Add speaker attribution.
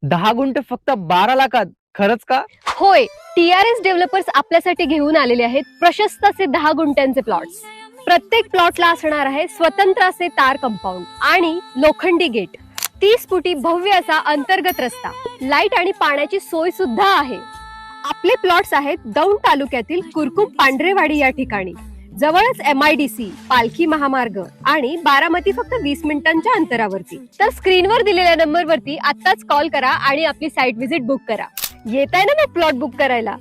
Speaker 1: दहा गुंठे फक्त 12 लाखात, खरंच का?
Speaker 2: होय, TRS डेव्हलपर्स आपल्यासाठी घेऊन आलेले आहेत प्रशस्त असे 10 गुंठ्यांचे प्लॉट्स. प्रत्येक प्लॉटला असणार आहे स्वतंत्र असे तार कंपाऊंड आणि लोखंडी गेट, 30 फुटी भव्य असा अंतर्गत रस्ता, लाईट आणि पाण्याची सोय सुद्धा आहे. आपले प्लॉट्स आहेत दौंड तालुक्यातील कुरकुम पांढरेवाडी या ठिकाणी. जवळच MIDC, पालखी महामार्ग आणि बारामती फक्त 20 मिनिटांच्या अंतरावरती. तर स्क्रीनवर दिलेल्या नंबरवरती आत्ताच कॉल करा आणि आपली साईट व्हिजिट बुक करा. येत आहे ना मग प्लॉट बुक करायला.